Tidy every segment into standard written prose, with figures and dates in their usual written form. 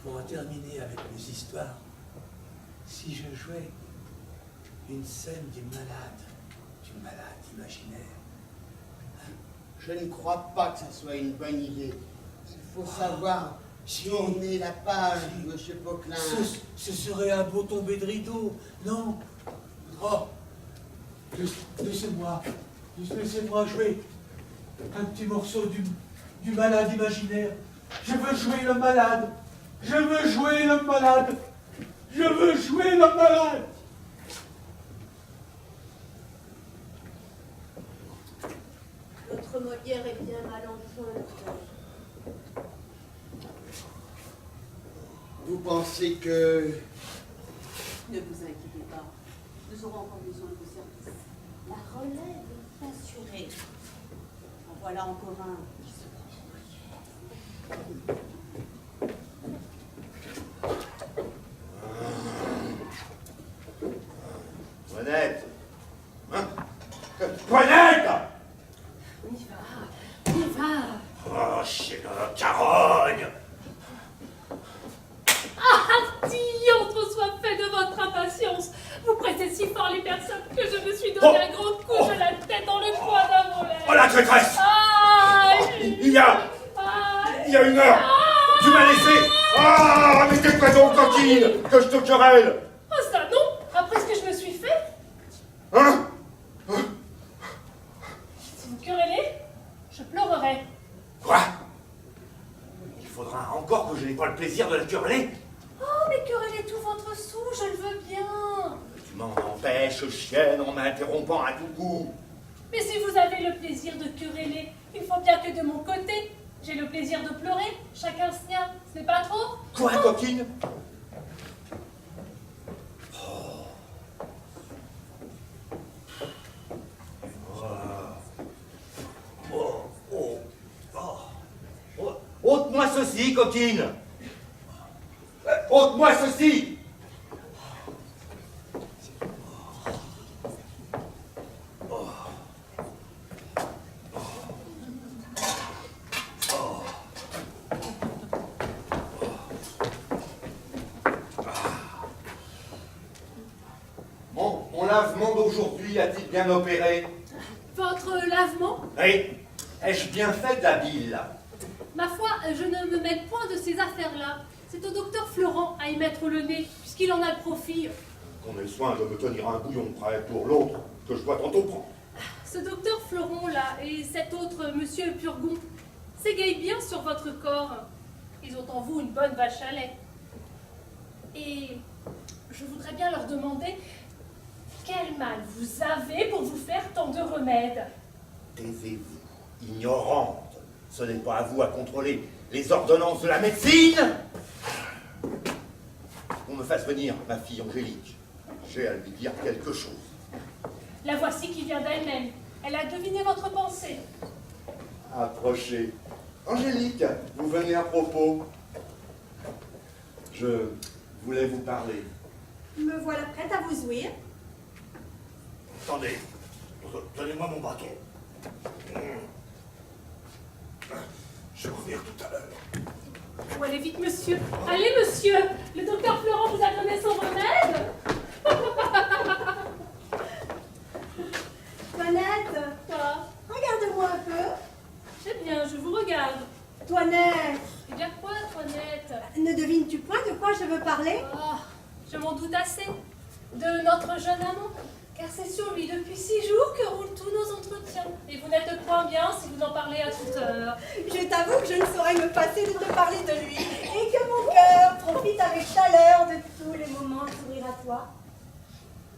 Pour en terminer avec mes histoires, si je jouais une scène du malade imaginaire. Je ne crois pas que ce soit une bonne idée. Il faut savoir tourner la page, monsieur Poquelin. Ce serait un beau tombé de rideau, non? Oh, laissez-moi jouer un petit morceau du malade imaginaire. Je veux jouer le malade. Je veux jouer le malade. Je veux jouer le malade. Notre Molière est bien mal en point. Vous pensez que... Ne vous inquiétez pas. Nous aurons encore besoin de vos services. La relève est assurée. En voilà encore un qui se prend pour Molière. Toinette! Hein? Toinette! On y va. Oh, c'est notre carogne! Ah, Dion, trop soifait de votre impatience. Vous pressez si fort les personnes que je me suis donné un grand coup de la tête dans le coin d'un volet. Oh, la traîtresse! Il y a une heure! Tu m'as laissé! Ah, mais tais-toi donc, coquine, que je te querelle! Oh, ça non, après ce que je me suis fait. Hein? Si vous querellez, je pleurerai. Quoi? Il faudra encore que je n'ai pas le plaisir de la quereller? Oh, mais querellez tout votre sou, je le veux bien. Tu m'en empêches, chienne, en m'interrompant à tout coup. Mais si vous avez le plaisir de quereller, il faut bien que de mon côté, j'ai le plaisir de pleurer, chacun le sien, ce n'est pas trop? Quoi, coquine? Ôte-moi ceci, coquine! Ôte-moi ceci! Mon lavement d'aujourd'hui a-t-il bien opéré? Votre lavement? Oui. Ai-je bien fait d'habile? Ma foi, je ne me mêle point de ces affaires-là. C'est au docteur Florent à y mettre le nez, puisqu'il en a le profit. Qu'on ait le soin de me tenir un bouillon prêt pour l'autre, que je dois tantôt prendre. Ce docteur Florent-là et cet autre monsieur Purgon s'égayent bien sur votre corps. Ils ont en vous une bonne vache à lait. Et je voudrais bien leur demander quel mal vous avez pour vous faire tant de remèdes. Taisez-vous, ignorante. Ce n'est pas à vous à contrôler les ordonnances de la médecine. Qu'on me fasse venir ma fille Angélique. J'ai à lui dire quelque chose. La voici qui vient d'elle-même. Elle a deviné votre pensée. Approchez. Angélique, vous venez à propos. Je voulais vous parler. Me voilà prête à vous ouïr. Attendez, donnez-moi mon bâton. Je reviens tout à l'heure. Oh, allez vite, monsieur. Allez, monsieur. Le docteur Florent vous a donné son remède. Toinette, Quoi? regarde-moi un peu. Eh bien, je vous regarde. Toinette, Eh bien quoi, Toinette? ne devines-tu point de quoi je veux parler? Oh, je m'en doute assez. De notre jeune amant. car c'est sur lui depuis 6 jours que roulent tous nos entretiens. Et vous n'êtes point bien si vous en parlez à toute heure. Je t'avoue que je ne saurais me passer de te parler de lui, et que mon cœur profite avec chaleur de tous les moments de sourire à toi.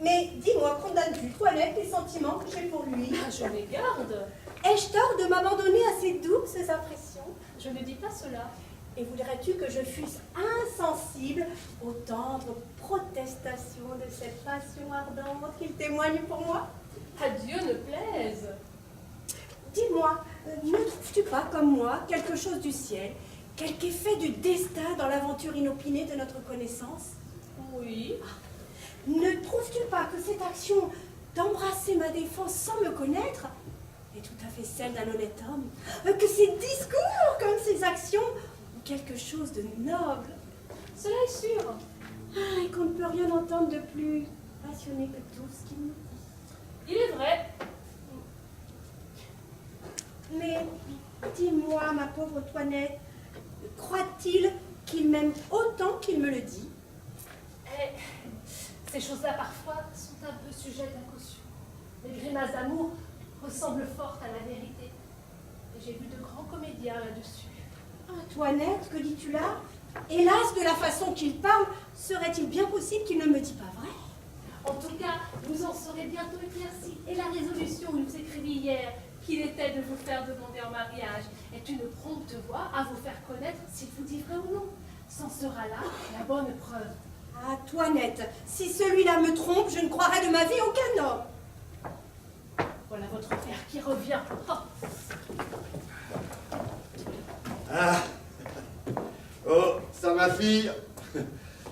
Mais dis-moi, condamnes-tu, Toinette, les sentiments que j'ai pour lui? Ah, je les garde. Ai-je tort de m'abandonner à ces douces impressions? Je ne dis pas cela. Et voudrais-tu que je fusse insensible aux tendres protestations de cette passion ardente qu'il témoigne pour moi? À Dieu ne plaise. Dis-moi, ne trouves-tu pas, comme moi, quelque chose du ciel, quelque effet du destin dans l'aventure inopinée de notre connaissance? Oui. Ne trouves-tu pas que cette action d'embrasser ma défense sans me connaître est tout à fait celle d'un honnête homme? Que ces discours comme ces actions ont quelque chose de noble? Cela est sûr. Ah, et qu'on ne peut rien entendre de plus passionné que tout ce qu'il nous dit. Il est vrai. Mais dis-moi, ma pauvre Toinette, croit-il qu'il m'aime autant qu'il me le dit? Eh, ces choses-là, parfois, sont un peu sujettes à caution. Les grimaces d'amour ressemblent fort à la vérité. Et j'ai vu de grands comédiens là-dessus. Antoinette, que dis-tu là? Hélas, de la façon qu'il parle, serait-il bien possible qu'il ne me dise pas vrai? En tout cas, vous en serez bientôt éclaircis. Et la résolution où nous écrivit hier qu'il était de vous faire demander en mariage est une prompte voie à vous faire connaître s'il vous dit vrai ou non. C'en sera là la bonne preuve. Ah, Toinette, si celui-là me trompe, je ne croirai de ma vie aucun homme. Voilà votre père qui revient. Oh. Ah. Oh, ça ma fille,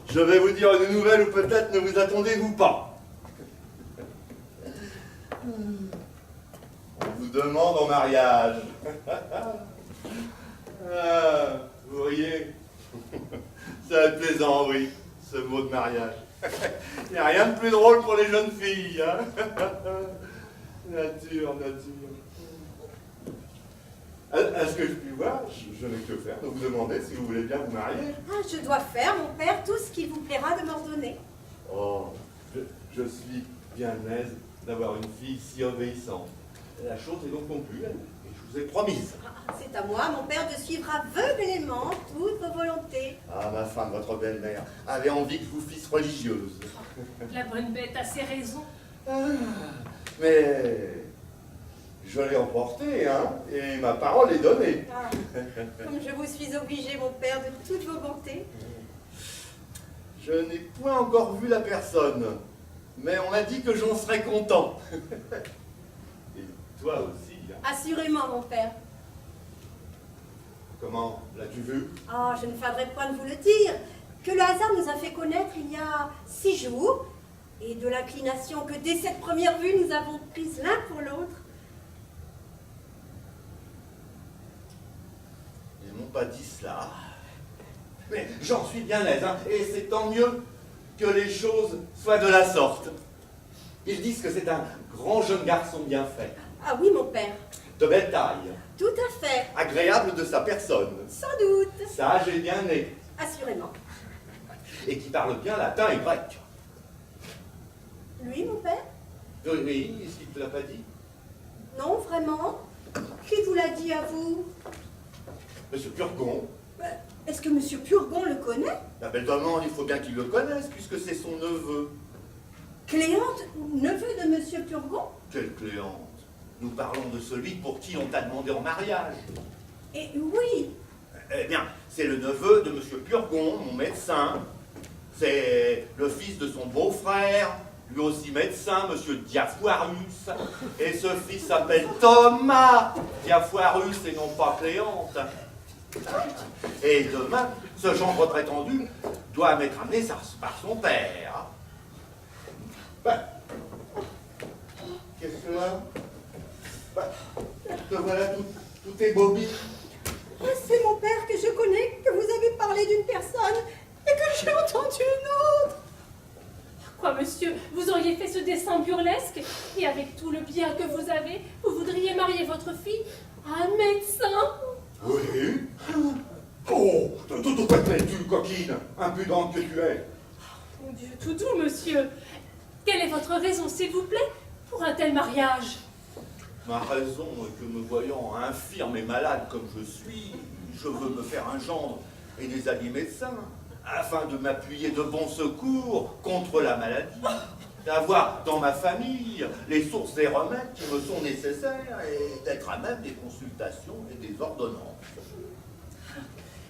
je vais vous dire une nouvelle ou peut-être ne vous attendez-vous pas. On vous demande en mariage. Ah, vous riez. Ça va être plaisant, oui, ce mot de mariage. Il n'y a rien de plus drôle pour les jeunes filles. Hein. Nature, nature. Est-ce que je puis voir? Je n'ai que faire de vous demander si vous voulez bien vous marier. Ah, je dois faire, mon père, tout ce qu'il vous plaira de m'ordonner. Oh, je suis bien aise d'avoir une fille si obéissante. La chose est donc conclue, et je vous ai promise. Ah, c'est à moi, mon père, de suivre aveuglément toutes vos volontés. Ah, ma femme, votre belle-mère, avait envie que je vous fisse religieuse. La bonne bête a ses raisons. Ah, mais je l'ai emportée, hein, et ma parole est donnée. Ah, comme je vous suis obligée, mon père, de toutes vos bontés. Je n'ai point encore vu la personne, mais on m'a dit que j'en serais content. Et toi aussi, hein. Assurément, mon père. Comment l'as-tu vu? Ah, je ne faudrait point de vous le dire, que le hasard nous a fait connaître il y a 6 jours, et de l'inclination que dès cette première vue nous avons prise l'un pour l'autre. Ils m'ont pas dit cela. Mais j'en suis bien aise, hein, et c'est tant mieux que les choses soient de la sorte. Ils disent que c'est un grand jeune garçon bien fait, Ah oui, mon père, de belle taille, tout à fait, agréable de sa personne, sans doute, sage et bien né, assurément. et qui parle bien latin et grec. Lui, mon père? Oui, est-ce qu'il ne te l'a pas dit? Non, vraiment? Qui vous l'a dit à vous? Monsieur Purgon, Est-ce que Monsieur Purgon le connaît? la belle demande, il faut bien qu'il le connaisse, puisque c'est son neveu. Cléante, neveu de Monsieur Purgon? Quelle Cléante! Nous parlons de celui pour qui on t'a demandé en mariage. Et oui, Eh bien, c'est le neveu de Monsieur Purgon, mon médecin. C'est le fils de son beau-frère, lui aussi médecin, Monsieur Diafoirus. Et ce fils s'appelle Thomas Diafoirus et non pas Cléante. Et demain, ce gendre prétendu doit m'être amené par son père. Ben, qu'est-ce que là? Ben, te voilà tout ébobie. c'est mon père que je connais, que vous avez parlé d'une personne et que j'ai entendu une autre. Quoi, monsieur, vous auriez fait ce dessin burlesque et avec tout le bien que vous avez, vous voudriez marier votre fille à un médecin? Oui. Oh, d'où es-tu, coquine, impudente que tu es? Mon Dieu, tout doux, monsieur. Quelle est votre raison, s'il vous plaît, pour un tel mariage? Ma raison est que me voyant infirme et malade comme je suis, je veux me faire un gendre et des alliés médecins, afin de m'appuyer de bons secours contre la maladie, d'avoir dans ma famille les sources et remèdes qui me sont nécessaires et d'être à même des consultations et des ordonnances.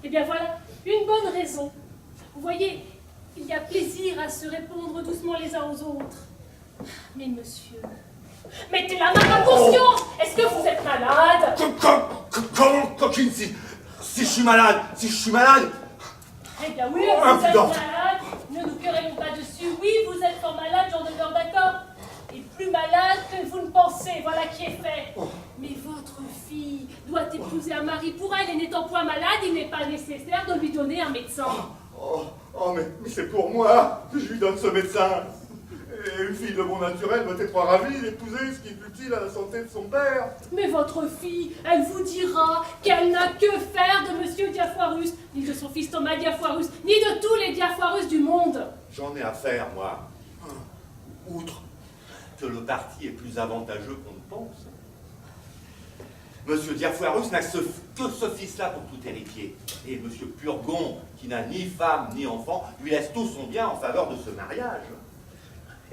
Eh bien voilà, une bonne raison. Vous voyez, il y a plaisir à se répondre doucement les uns aux autres. Mais monsieur, mettez la main à conscience. Est-ce que vous êtes malade? Comment, coquine, si je suis malade, Eh bien oui, Oh, vous êtes impudente. malade. Ne nous querellons pas dessus. Oui, vous êtes fort malade, j'en demeure d'accord. Et plus malade que vous ne pensez, voilà qui est fait. Mais votre fille doit épouser un mari pour elle, et n'étant point malade, il n'est pas nécessaire de lui donner un médecin. Mais c'est pour moi que je lui donne ce médecin. Et une fille de bon naturel doit être ravie d'épouser ce qui est utile à la santé de son père. Mais votre fille, elle vous dira qu'elle n'a que faire de monsieur Diafoirus, ni de son fils Thomas Diafoirus, ni de tous les Diafoirus du monde. J'en ai affaire, moi. Outre que le parti est plus avantageux qu'on ne pense. Monsieur Diafoirus n'a que ce fils-là pour tout héritier. Et monsieur Purgon, qui n'a ni femme ni enfant, lui laisse tout son bien en faveur de ce mariage.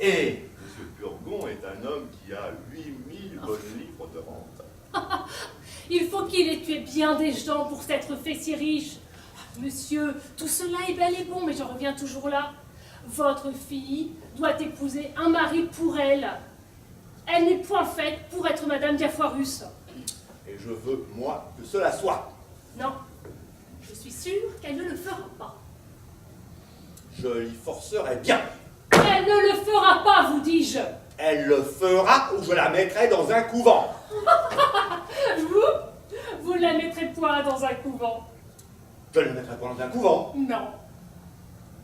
Et monsieur Purgon est un homme qui a 8000 bonnes livres de rente. Il faut qu'il ait tué bien des gens pour s'être fait si riche. Monsieur, tout cela est bel et bon, mais j'en reviens toujours là. Votre fille doit épouser un mari pour elle. Elle n'est point faite pour être Madame Diafoirus. Et je veux, moi, que cela soit. Non, je suis sûre qu'elle ne le fera pas. Je l'y forcerai bien. Elle ne le fera pas, vous dis-je. Elle le fera ou je la mettrai dans un couvent. Vous ne la mettrez point dans un couvent. Je ne la mettrai pas dans un couvent. Non.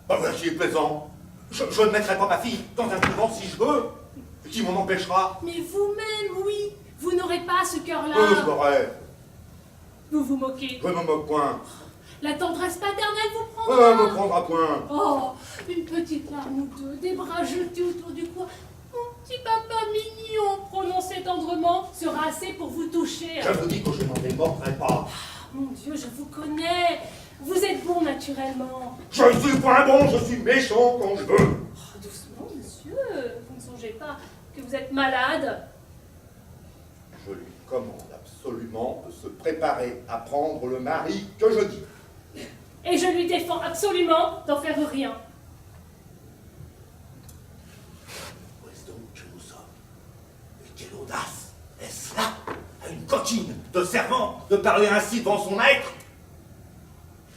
Ah voilà qui est plaisant. Je ne mettrai pas ma fille dans un couvent si je veux. Qui m'en empêchera? Mais vous-même, oui. Vous n'aurez pas ce cœur-là. Je l'aurai. Vous vous moquez. Je ne me moque point. La tendresse paternelle vous Je prendra. ne me prendra point. Oh, une petite larme ou deux, des bras jetés autour du cou. Mon petit papa mignon, prononcé tendrement, sera assez pour vous toucher. Je vous dis que je n'en démordrai pas. Mon Dieu, je vous connais. Vous êtes bon naturellement. Je ne suis point bon, je suis méchant quand je veux. Oh, doucement, monsieur. Vous ne songez pas que vous êtes malade? Je lui commande absolument de se préparer à prendre le mari que je dis. Et je lui défends absolument d'en faire rien. Où est-ce donc que nous sommes? Et quelle audace! Est-ce là, à une coquine de servante, de parler ainsi devant son maître?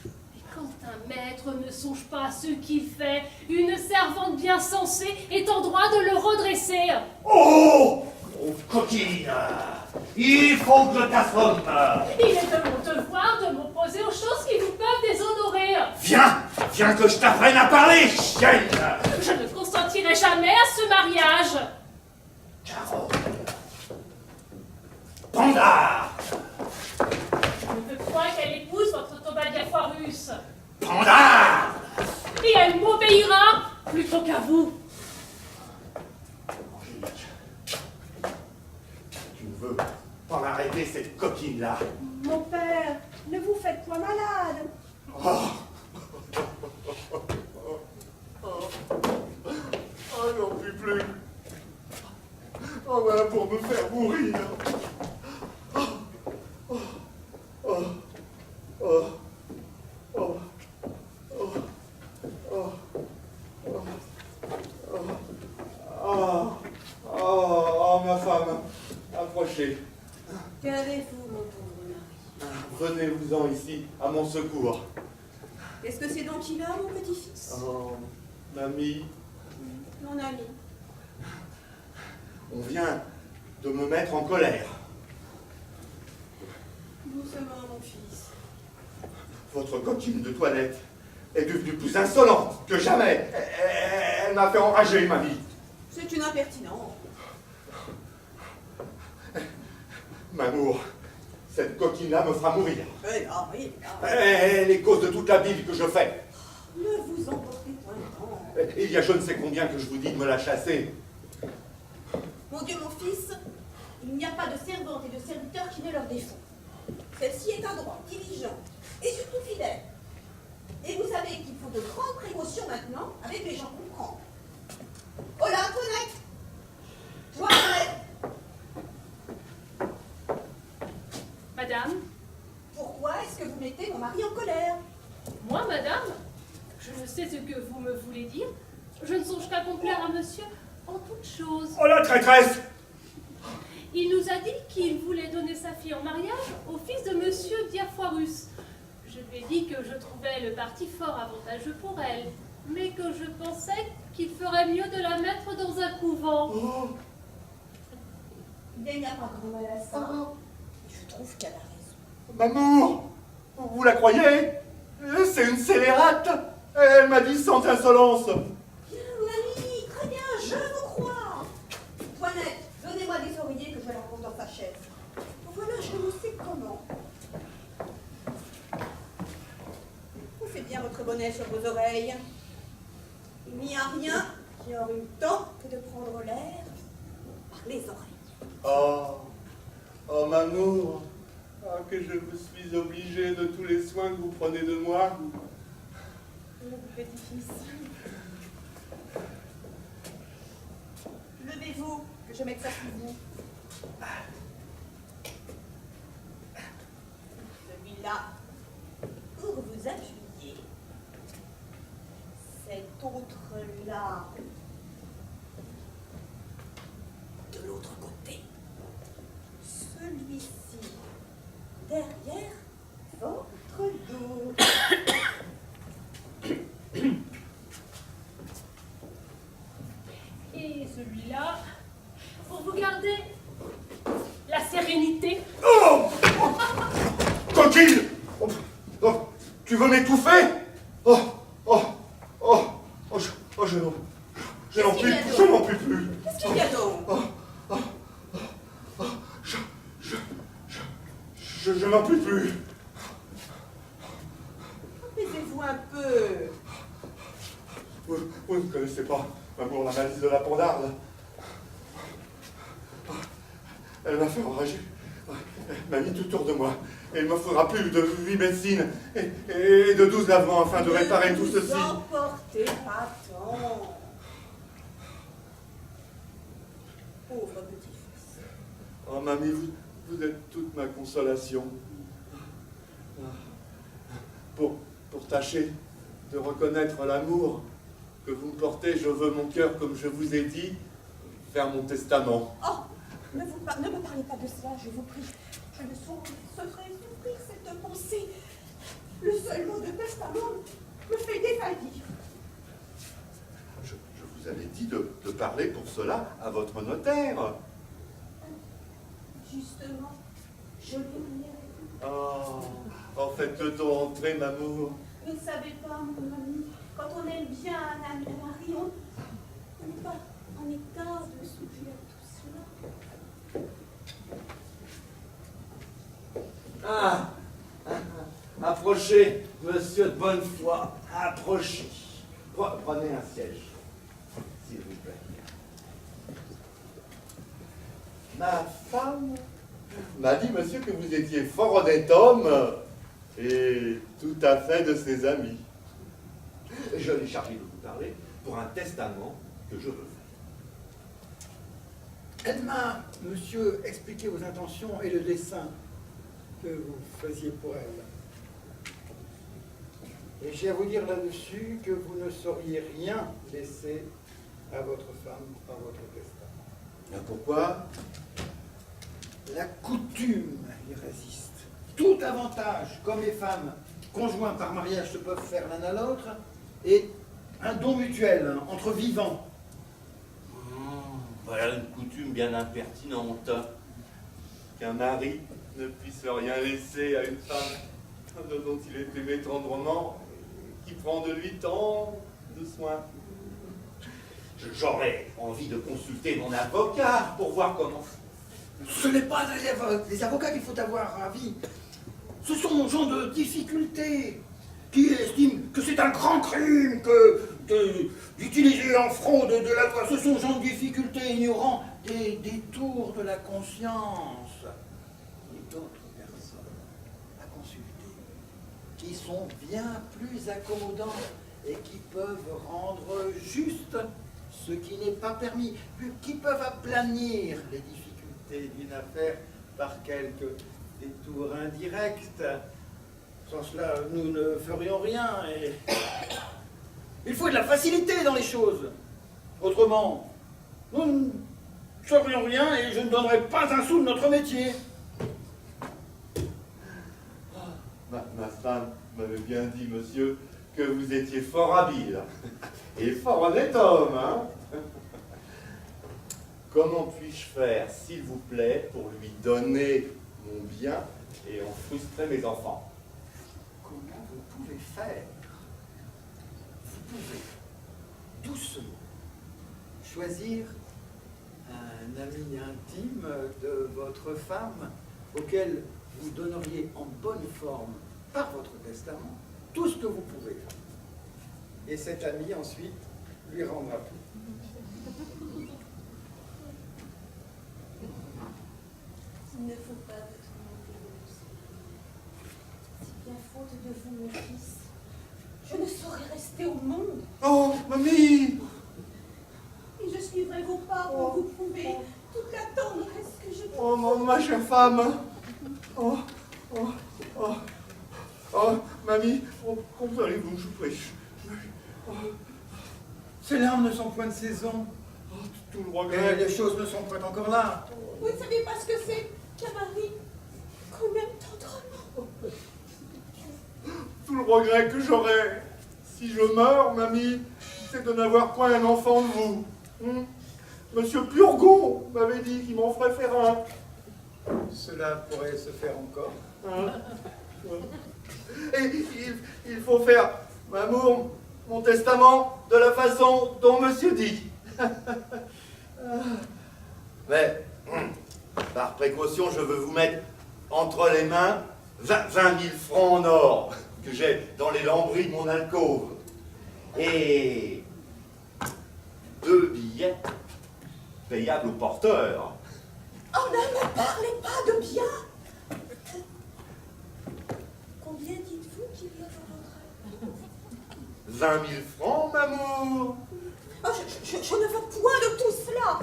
Et quand un maître ne songe pas à ce qu'il fait, une servante bien sensée est en droit de le redresser. Oh! Oh, coquine! Il faut que je t'assomme! Il est de mon devoir de m'opposer aux choses qui vous peuvent déshonorer. Viens que je t'apprenne à parler, chienne! Je ne consentirai jamais à ce mariage. Carole! Pandare! Je ne veux point qu'elle épouse votre Thomas Diafoirus. Pandare! Et elle m'obéira plutôt qu'à vous. Angélique, tu ne veux pas m'arrêter cette coquine-là? Mon père, ne vous faites point malade. J'en puis plus. Oh, voilà pour me faire mourir. Ma femme, approchez. Qu'avez-vous, mon pauvre mari? Venez-vous-en ici, à mon secours. Qu'est-ce que c'est donc qu'il a, mon petit-fils? Oh, mamie, Mon ami. on vient de me mettre en colère. Doucement, mon fils. Votre coquine de toilette est devenue plus insolente que jamais. Elle m'a fait enrager, mamie. C'est une impertinence. M'amour, cette coquine-là me fera mourir. Eh là, oui, là. Elle est cause de toute la bile que je fais. Ne vous emportez point tant. Il y a je ne sais combien que je vous dis de me la chasser. Mon Dieu, mon fils, il n'y a pas de servante et de serviteur qui ne leur défend. Celle-ci est adroite, diligente et surtout fidèle. Et vous savez qu'il faut de grandes précautions maintenant avec les gens qu'on prend. Oh là, Antoinette! Toi, Antoinette! Madame? Pourquoi est-ce que vous mettez mon mari en colère? Moi, madame? Je ne sais ce que vous me voulez dire. Je ne songe qu'à complaire à monsieur en toutes choses. Oh la traîtresse! Il nous a dit qu'il voulait donner sa fille en mariage au fils de monsieur Diafoirus. Je lui ai dit que je trouvais le parti fort avantageux pour elle, mais que je pensais qu'il ferait mieux de la mettre dans un couvent. Oh. Il n'y a pas grand mal à ça. Je trouve qu'elle a raison. Mamour, vous la croyez? C'est une scélérate. Elle m'a dit sans insolence. Bien, mamie, très bien, je vous crois. Toinette, donnez-moi des oreillers que je la pose dans sa chaise. Voilà, je ne sais comment. Vous faites bien votre bonnet sur vos oreilles. Il n'y a rien qui aurait eu le temps que de prendre l'air par les oreilles. Oh, Mamour, que je vous suis obligé de tous les soins que vous prenez de moi. Le petit-fils. Levez-vous, que je mette ça sous vous. Celui-là, pour vous appuyer. Cet autre-là, de l'autre côté. Celui-ci, derrière votre dos. Et celui-là, pour vous garder la sérénité. Oh, coquille! Oh, tu veux m'étouffer? Je n'en puis plus. Qu'est-ce qu'il y a donc? Je n'en puis plus. Apaisez-vous un peu. Vous ne connaissez pas, Mamour, la malice de la pendarde. Elle m'a fait enrager. Elle m'a mis tout autour de moi. Et il ne me faudra plus de 8 médecines et de 12 lavements afin de réparer tout ceci. Ne vous emportez pas tant. Pauvre petit-fils. Oh, mamie, vous êtes toute ma consolation. Pour tâcher de reconnaître l'amour que vous me portez, je veux mon cœur, comme je vous ai dit, faire mon testament. Oh, ne me parlez pas de cela, je vous prie. Je me ferai souffrir cette pensée. Le seul mot de testament me fait défaillir. Je vous avais dit de parler pour cela à votre notaire. Justement, je l'ai dit. Oh, faites-le donc entrer, Mamour. Vous ne savez pas, mon ami, quand on aime bien un mari, on n'est pas en état de songer à tout cela. Approchez, monsieur de bonne foi, approchez. Prenez un siège, s'il vous plaît. Ma femme m'a dit, monsieur, que vous étiez fort honnête homme et tout à fait de ses amis. Je l'ai chargé de vous parler pour un testament que je veux faire. Elle m'a, monsieur, expliqué vos intentions et le dessein que vous faisiez pour elle. Et j'ai à vous dire là-dessus que vous ne sauriez rien laisser à votre femme par votre testament. Pourquoi? La coutume y résiste. Tout avantage, comme les femmes conjoints par mariage se peuvent faire l'un à l'autre, est un don mutuel entre vivants. Voilà une coutume bien impertinente. Qu'un mari ne puisse rien laisser à une femme dont il est aimé tendrement, qui prend de lui tant de soins. J'aurais envie de consulter mon avocat pour voir comment. Ce n'est pas les avocats qu'il faut avoir avis. Ce sont gens de difficultés. qui estiment que c'est un grand crime d'utiliser en fraude de la loi. Ce sont gens de difficulté, ignorants des détours de la conscience. Et d'autres personnes à consulter qui sont bien plus accommodants et qui peuvent rendre juste ce qui n'est pas permis, qui peuvent aplanir les difficultés d'une affaire par quelques détours indirects. Sans cela, nous ne ferions rien et il faut de la facilité dans les choses. Autrement, nous ne ferions rien et je ne donnerais pas un sou de notre métier. Ma femme m'avait bien dit, monsieur, que vous étiez fort habile et fort honnête homme, hein. Comment puis-je faire, s'il vous plaît, pour lui donner mon bien et en frustrer mes enfants? Comment vous pouvez faire? Vous pouvez doucement choisir un ami intime de votre femme auquel vous donneriez en bonne forme par votre testament tout ce que vous pouvez. Et cet ami ensuite lui rendra tout. Il ne faut pas vous tourmenter, c'est bien faute de vous, mon fils. Je ne saurais rester au monde. Oh, mamie! Et je suivrai vos pas pour vous prouver toute la tendresse que je Oh, ma chère femme! Oh, oh, oh, oh, mamie, comprenez-vous, je prie. Oh. Ces larmes ne sont point de saison. Oh, tout le Mais regret. les choses ne sont pas encore là. Vous ne savez pas ce que c'est qu'un mari qu'on aime tendrement. Tout le regret que j'aurai si je meurs, mamie, c'est de n'avoir point un enfant de vous. Monsieur Purgon m'avait dit qu'il m'en ferait faire un. Cela pourrait se faire encore. Et il faut faire, m'amour, mon testament de la façon dont monsieur dit. Mais, par précaution, je veux vous mettre entre les mains 20 000 francs en or que j'ai dans les lambris de mon alcôve. Et 2 billets payables au porteur. Oh, ne me parlez pas de bien. Combien dites-vous qu'il y a dans votre 20 000 francs, m'amour. Oh, je ne veux point de tout cela.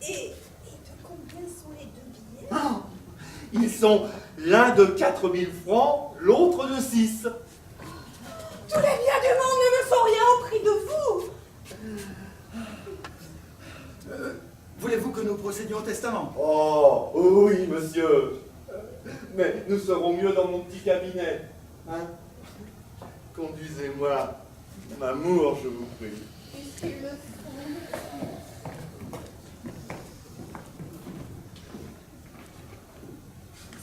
Et de combien sont les 2 billets? Ah, ils sont l'un de 4 000 francs, l'autre de 6. Tous les biens du monde ne me font rien au prix de vous. Voulez-vous que nous procédions au testament? Oh, oui, monsieur. Mais nous serons mieux dans mon petit cabinet. Hein? Conduisez-moi, m'amour, je vous prie. Et c'est le fond.